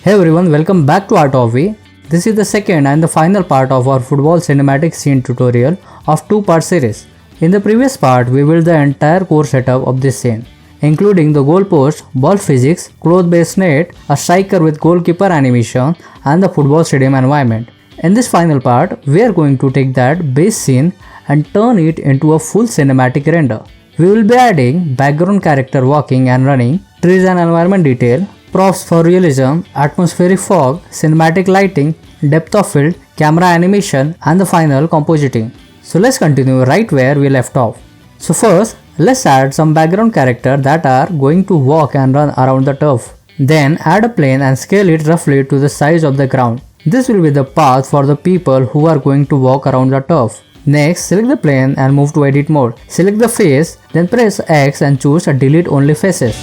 Hey everyone, welcome back to Abhi. This is the second and the final part of our football cinematic scene tutorial of two-part series. In the previous part, we built the entire core setup of this scene, including the goalpost, ball physics, cloth-based net, a striker with goalkeeper animation, and the football stadium environment. In this final part, we are going to take that base scene and turn it into a full cinematic render. We will be adding background character walking and running, trees and environment detail, props for realism, atmospheric fog, cinematic lighting, depth of field, camera animation, and the final compositing. So let's continue right where we left off. So first, let's add some background character that are going to walk and run around the turf. Then add a plane and scale it roughly to the size of the ground. This will be the path for the people who are going to walk around the turf. Next, select the plane and move to edit mode. Select the face, then press X and choose delete only faces.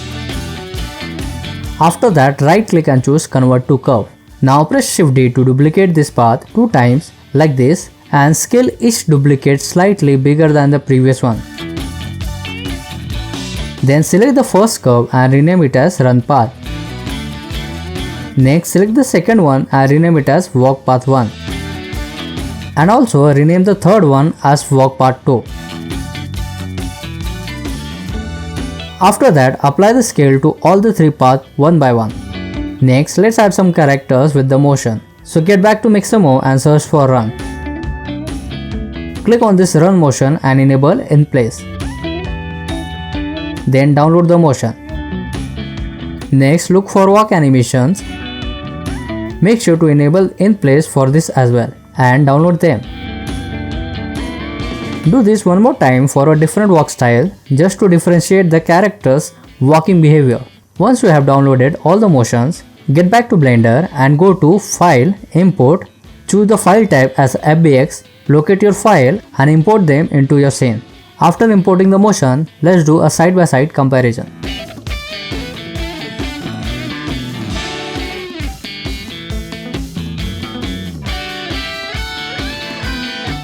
After that, right click and choose convert to curve. Now press Shift D to duplicate this path 2 times like this and scale each duplicate slightly bigger than the previous one. Then select the first curve and rename it as run path. Next, select the second one and rename it as walk path 1. And also rename the third one as walk path 2. After that, apply the scale to all the 3 paths one by one. Next, let's add some characters with the motion. So get back to Mixamo and search for run. Click on this run motion and enable in place. Then download the motion. Next, look for walk animations. Make sure to enable in place for this as well and download them. Do this one more time for a different walk style just to differentiate the character's walking behavior. Once you have downloaded all the motions, get back to Blender and go to File, Import, choose the file type as FBX, locate your file and import them into your scene. After importing the motion, let's do a side-by-side comparison.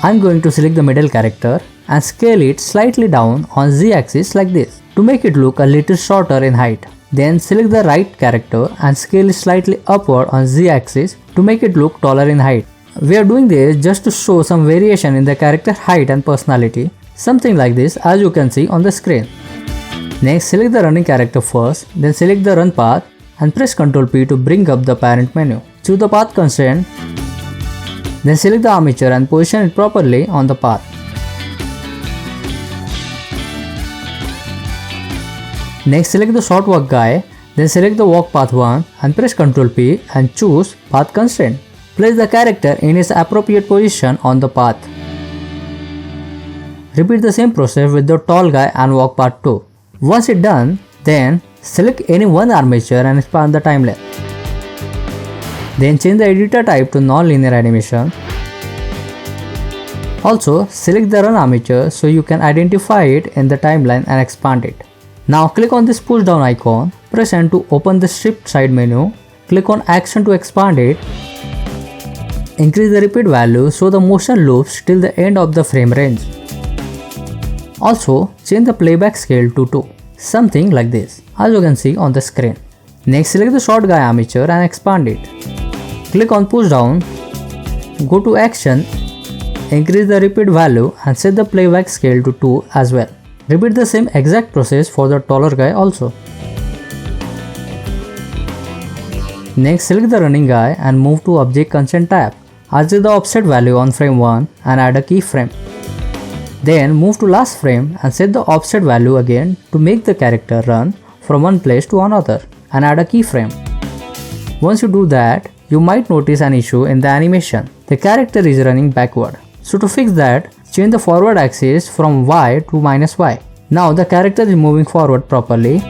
I'm going to select the middle character and scale it slightly down on Z-axis like this to make it look a little shorter in height. Then select the right character and scale it slightly upward on Z-axis to make it look taller in height. We are doing this just to show some variation in the character height and personality, something like this as you can see on the screen. Next, select the running character first, then select the run path and press Ctrl P to bring up the parent menu. Choose the path constraint. Then select the armature and position it properly on the path. Next, select the short walk guy, then select the walk path 1 and press Ctrl P and choose path constraint. Place the character in its appropriate position on the path. Repeat the same process with the tall guy and walk path 2. Once it's done, then select any one armature and expand the timeline. Then change the editor type to non-linear animation. Also, select the run armature so you can identify it in the timeline and expand it. Now click on this push down icon, press N to open the shift side menu, click on action to expand it. Increase the repeat value so the motion loops till the end of the frame range. Also, change the playback scale to 2, something like this, as you can see on the screen. Next, select the short guy armature and expand it. Click on push down, go to action, increase the repeat value and set the playback scale to 2 as well. Repeat the same exact process for the taller guy also. Next, select the running guy and move to Object Constraint tab. Adjust the offset value on frame 1 and add a keyframe. Then move to last frame and set the offset value again to make the character run from one place to another and add a keyframe. Once you do that, you might notice an issue in the animation. The character is running backward. So to fix that, change the forward axis from Y to -Y. Now the character is moving forward properly,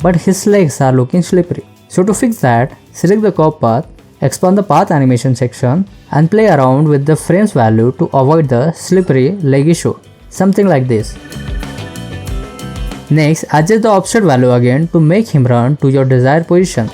but his legs are looking slippery. So to fix that, select the curve path, expand the path animation section and play around with the frames value to avoid the slippery leg issue. Something like this. Next, adjust the offset value again to make him run to your desired position.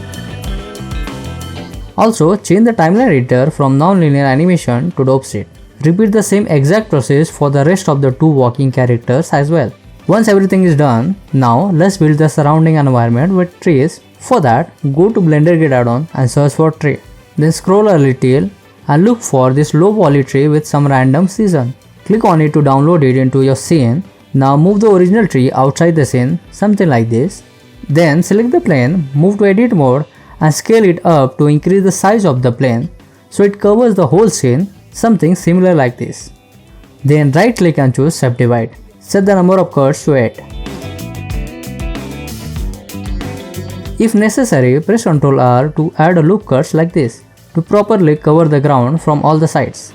Also, change the timeline editor from non-linear animation to dope state. Repeat the same exact process for the rest of the 2 walking characters as well. Once everything is done, now let's build the surrounding environment with trees, For that, go to Blender add-on and search for tree. Then scroll a little and look for this low poly tree with some random season. Click on it to download it into your scene. Now move the original tree outside the scene, something like this. Then select the plane, move to edit mode and scale it up to increase the size of the plane so it covers the whole scene, something similar like this. Then right click and choose subdivide. Set the number of cuts to 8. If necessary, press Ctrl R to add a loop cuts like this to properly cover the ground from all the sides.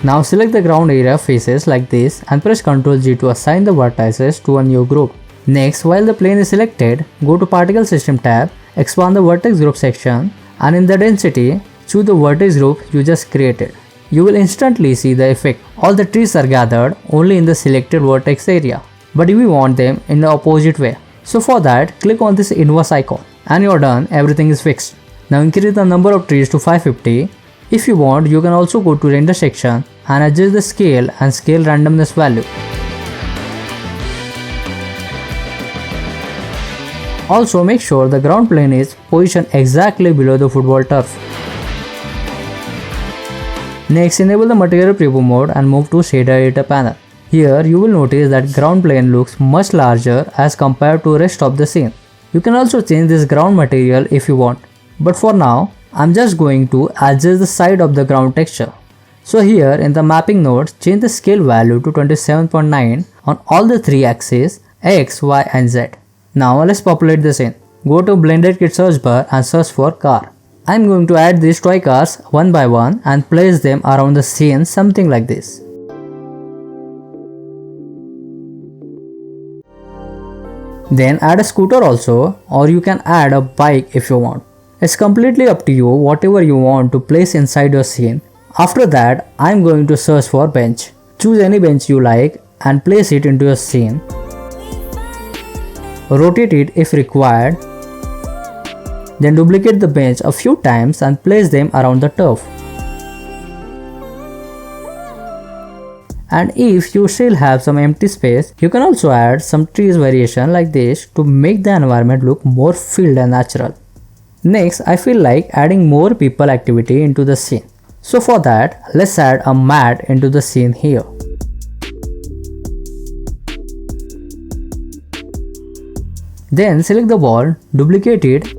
Now select the ground area faces like this and press Ctrl G to assign the vertices to a new group. Next, while the plane is selected, go to Particle System tab, expand the vertex group section and in the density, choose the vertex group you just created. You will instantly see the effect. All the trees are gathered only in the selected vertex area. But we want them in the opposite way. So for that, click on this inverse icon and you're done, everything is fixed. Now increase the number of trees to 550. If you want, you can also go to render section and adjust the scale and scale randomness value. Also make sure the ground plane is positioned exactly below the football turf. Next, enable the material preview mode and move to shader editor panel. Here you will notice that ground plane looks much larger as compared to rest of the scene. You can also change this ground material if you want. But for now, I'm just going to adjust the side of the ground texture. So here in the mapping node, change the scale value to 27.9 on all the 3 axes X, Y and Z. Now let's populate the scene. Go to Blender Kit search bar and search for car. I'm going to add these toy cars one by one and place them around the scene, something like this. Then add a scooter also, or you can add a bike if you want. It's completely up to you whatever you want to place inside your scene. After that, I'm going to search for bench. Choose any bench you like and place it into your scene. Rotate it if required. Then duplicate the bench a few times and place them around the turf. And if you still have some empty space, you can also add some trees variation like this to make the environment look more filled and natural. Next, I feel like adding more people activity into the scene. So for that, let's add a mat into the scene here. Then select the ball, duplicate it,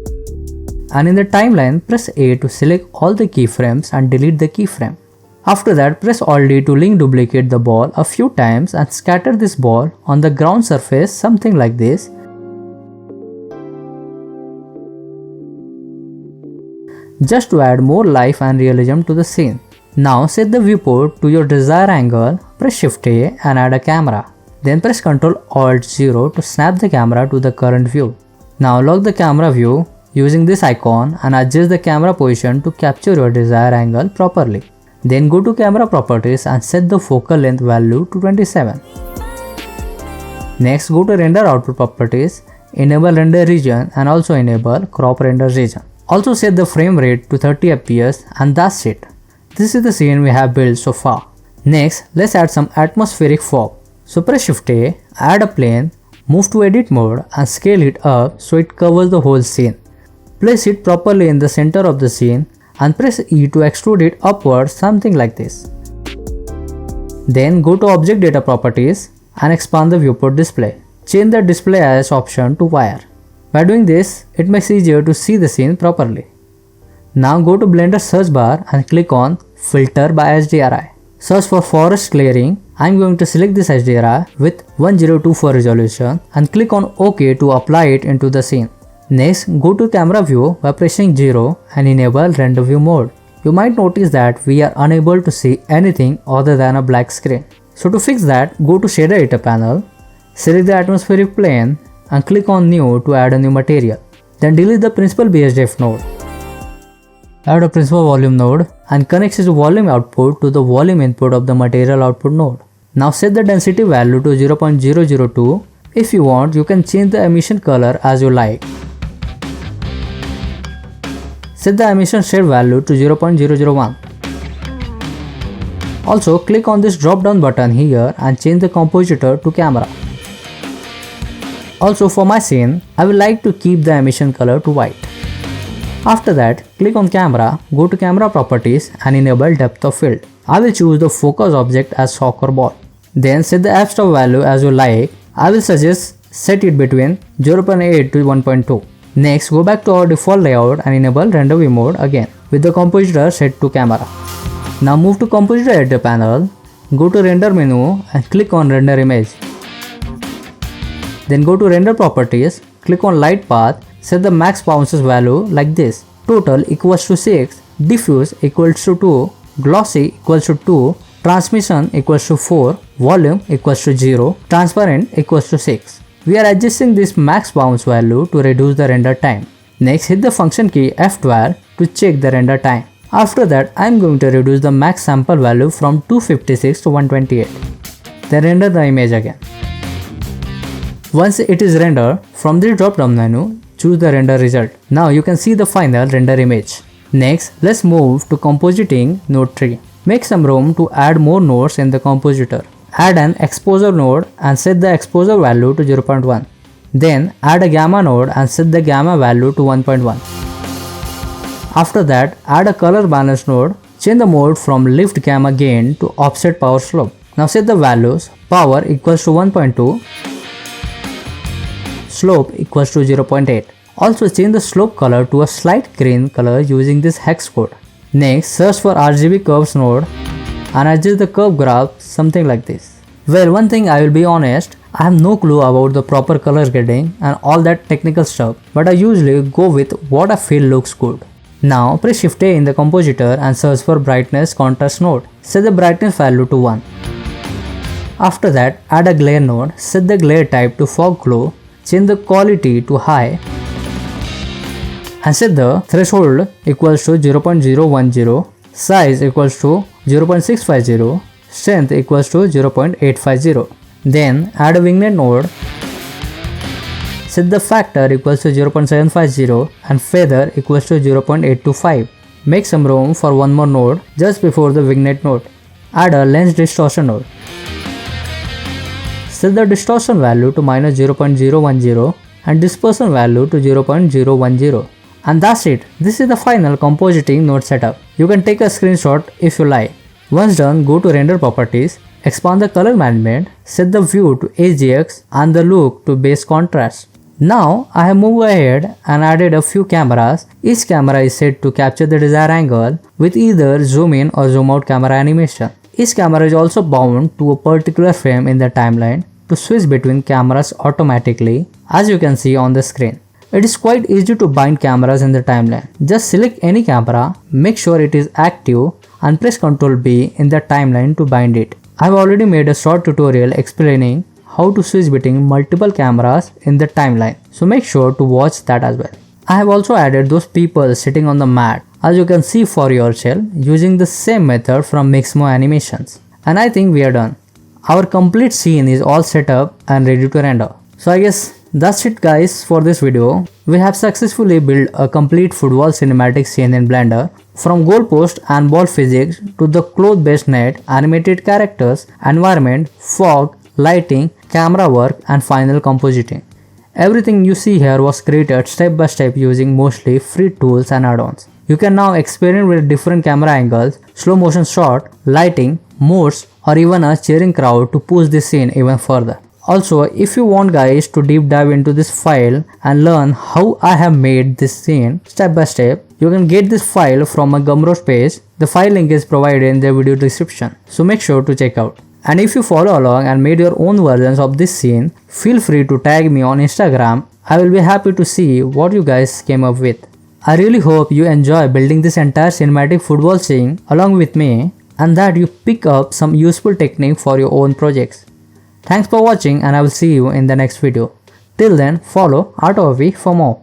and in the timeline, press A to select all the keyframes and delete the keyframe. After that, press Alt D to link duplicate the ball a few times and scatter this ball on the ground surface, something like this. Just to add more life and realism to the scene. Now set the viewport to your desired angle, press Shift A and add a camera. Then press Ctrl Alt 0 to snap the camera to the current view. Now lock the camera view using this icon and adjust the camera position to capture your desired angle properly. Then go to camera properties and set the focal length value to 27. Next, go to render output properties, enable render region and also enable crop render region. Also set the frame rate to 30 fps and that's it. This is the scene we have built so far. Next, let's add some atmospheric fog. So press Shift A, add a plane, move to edit mode and scale it up so it covers the whole scene. Place it properly in the center of the scene and press E to extrude it upward, something like this. Then go to Object Data Properties and expand the viewport display. Change the display as option to wire. By doing this, it makes it easier to see the scene properly. Now go to Blender search bar and click on Filter by HDRI. Search for Forest Clearing. I'm going to select this HDRI with 1024 resolution and click on OK to apply it into the scene. Next, go to camera view by pressing 0 and enable render view mode. You might notice that we are unable to see anything other than a black screen. So to fix that, go to shader editor panel, select the atmospheric plane and click on new to add a new material. Then delete the principal BHDF node. Add a principal volume node and connect its volume output to the volume input of the material output node. Now set the density value to 0.002. If you want, you can change the emission color as you like. Set the emission shade value to 0.001. Also click on this drop down button here and change the compositor to camera. Also for my scene, I would like to keep the emission color to white. After that, click on camera, go to camera properties and enable depth of field. I will choose the focus object as soccer ball. Then set the f-stop value as you like. I will suggest set it between 0.8 to 1.2. Next, go back to our default layout and enable blenderabhi mode again with the compositor set to camera. Now move to compositor editor panel, go to render menu and click on render image. Then go to render properties, click on light path, set the max bounces value like this. Total equals to 6, diffuse equals to 2, glossy equals to 2, transmission equals to 4, volume equals to 0, transparent equals to 6. We are adjusting this max bounce value to reduce the render time. Next, hit the function key F12 to check the render time. After that, I am going to reduce the max sample value from 256 to 128. Then render the image again. Once it is rendered, from the drop down menu, choose the render result. Now you can see the final render image. Next, let's move to Compositing node 3. Make some room to add more nodes in the compositor. Add an exposure node and set the exposure value to 0.1. Then add a gamma node and set the gamma value to 1.1. After that, add a color balance node. Change the mode from lift gamma gain to offset power slope. Now set the values. Power equals to 1.2. Slope equals to 0.8. Also change the slope color to a slight green color using this hex code. Next, search for RGB curves node and adjust the curve graph something like this. Well, one thing I will be honest, I have no clue about the proper color grading and all that technical stuff, but I usually go with what I feel looks good. Now press Shift A in the compositor and search for brightness contrast node. Set the brightness value to 1. After that, add a glare node, set the glare type to fog glow, change the quality to high and set the threshold equals to 0.010, size equals to 0.650, strength equals to 0.850. Then add a vignette node, set the factor equals to 0.750 and feather equals to 0.825. Make some room for one more node just before the vignette node. Add a lens distortion node. Set the distortion value to -0.010 and dispersion value to 0.010. And that's it. This is the final compositing node setup. You can take a screenshot if you like. Once done, go to render properties, expand the color management, set the view to AGX and the look to base contrast. Now I have moved ahead and added a few cameras. Each camera is set to capture the desired angle with either zoom in or zoom out camera animation. Each camera is also bound to a particular frame in the timeline to switch between cameras automatically, as you can see on the screen. It is quite easy to bind cameras in the timeline. Just select any camera, make sure it is active and press Ctrl B in the timeline to bind it. I have already made a short tutorial explaining how to switch between multiple cameras in the timeline, so make sure to watch that as well. I have also added those people sitting on the mat, as you can see for yourself using the same method from Mixamo animations. And I think we are done. Our complete scene is all set up and ready to render. So I guess that's it guys for this video. We have successfully built a complete football cinematic scene in Blender, from goalpost and ball physics to the cloth based net, animated characters, environment, fog, lighting, camera work and final compositing. Everything you see here was created step by step using mostly free tools and add-ons. You can now experiment with different camera angles, slow motion shot, lighting, modes or even a cheering crowd to push this scene even further. Also, if you want guys to deep dive into this file and learn how I have made this scene step by step, you can get this file from my Gumroad page. The file link is provided in the video description, so make sure to check out. And if you follow along and made your own versions of this scene, feel free to tag me on Instagram. I will be happy to see what you guys came up with. I really hope you enjoy building this entire cinematic football scene along with me and that you pick up some useful technique for your own projects. Thanks for watching and I will see you in the next video. Till then, follow Abhi for more.